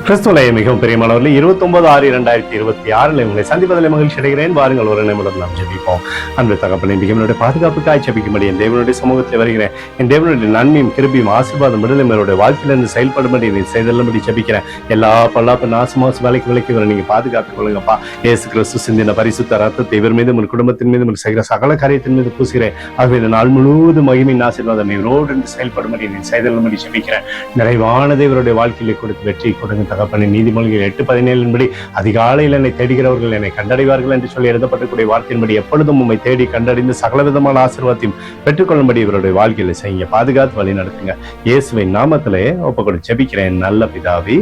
கிறிஸ்துவ மிகவும் பிரியமானவர்கள் 29/6/2026 உங்களை சந்திப்பதில் மகிழ்ச்சி அடைகிறேன். வாருங்கள் ஒரு நிமிடம் நாம் ஜெபிப்போம். அன்பு தகப்பனே, மிகவும் பாதுகாப்புக்காய் ஜெபிக்கும்படி என் தேவனுடைய சமூகத்தில் வருகிறேன். என் தேவனுடைய நன்மையும் கிருபையும் ஆசீர்வாதம் விடுதலை வாழ்க்கையிலிருந்து செயல்படும்படி நீ செய்தல்லும்படி ஜெபிக்கிறேன். எல்லா பல்லாப்பு நாசமாசு விலைக்கு நீங்க பாதுகாத்துக் கொள்ளுங்கப்பா. இயேசு கிறிஸ்து சிந்தின பரிசுத்த ரத்தத்தை இவர் மீது உங்கள் குடும்பத்தின் மீது செய்கிற சகல காரியத்தின் மீது பூசுகிறேன். ஆகவே இந்த நாள் முழுவதும் மகிமையின் ஆசீர்வாதம் இவரோடு செயல்படும்படி நீ செய்தல்லும்படி ஜெபிக்கிறேன். நிறைவானதை இவருடைய வாழ்க்கையிலே கொடுத்து வெற்றி கொடுங்க தகப்பனே. நீதிமொழிகள் 8:17 அதிகாலையில் என்னை தேடுகிறவர்கள் என்னை கண்டடைவார்கள் என்று சொல்லி எழுதப்படக்கூடிய வார்த்தையின்படி எப்பொழுதும் உண்மை தேடி கண்டறிந்து சகலவிதமான ஆசீர்வாதத்தையும் பெற்றுக்கொள்ளும்படி இவருடைய வாழ்க்கையில செய்ய பாதுகாத்து வழி நடத்துங்க. இயேசுவின் நாமத்திலே ஒப்புக்கொடு ஜெபிக்கிறேன் நல்ல பிதாவே,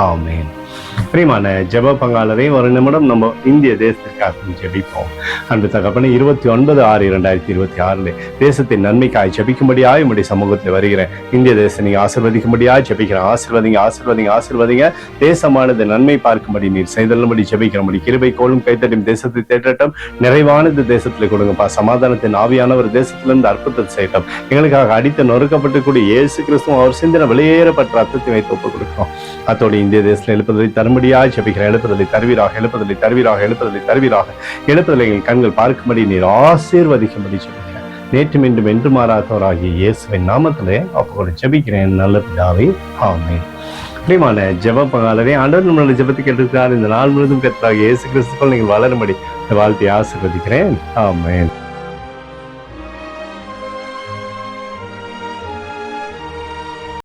ஆமென். பிரியமான ஜெப பங்காளரை ஒரு நிமிடம் நம்ம இந்திய தேசத்திற்காக ஜெபிப்போம். அன்பு தகப்பனே, 29/6/2026 தேசத்தின் நன்மைக்காய் ஜெபிக்கும்படியாய் உம்முடைய சமூகத்தில் வருகிறேன். இந்திய தேசம் நீங்க ஆசீர்வதிக்கும்படியாய் ஜெபிக்கிறேன். ஆசீர்வதிங்க. தேசமானது நன்மை பார்க்கும்படி நீர் செய்தல்லும்படி ஜெபிக்கிறபடி கிருபை கோலும் கைத்தட்டும் தேசத்தை தேற்றட்டும். நிறைவானது தேசத்துல கொடுங்கப்பா. சமாதானத்தின் ஆவியானவர் தேசத்திலிருந்து அற்புதத்தை செய்யட்டும். எங்களுக்காக அடித்து நொறுக்கப்பட்டு கூடிய இயேசு கிறிஸ்துவும் அவர் சிந்தின வெளியேறப்பட்ட ரத்தத்தை வைத்து ஒப்புக் கொடுக்கிறோம். அத்தோடு இந்திய தேசத்தில் எழுப்புதலை தரும்படியாய் ஜெபிக்கிறேன். எழுப்புதலை தருவீராக. எழுப்புதலை எங்கள் கண்கள் பார்க்கும்படி நீர் ஆசீர்வதிக்கும்படி ஜெபிக்கிறேன். நேற்று மீண்டும் என்று மாறாதவராகிய இயேசுவின் நாமத்திலே ஒப்புக்கொடு ஜெபிக்கிறேன் நல்ல பிதாவே, ஆமென். பிரியமான ஜெப பங்காளரே, ஆண்டவர் நம்மளுடைய ஜெபத்தை கேட்டிருக்கிறார். இந்த நாள் முழுவதும் கர்த்தராகிய இயேசு கிறிஸ்துக்குள் நீங்கள் வளரும்படி வாழ்த்தி ஆசீர்வதிக்கிறேன். ஆமென்.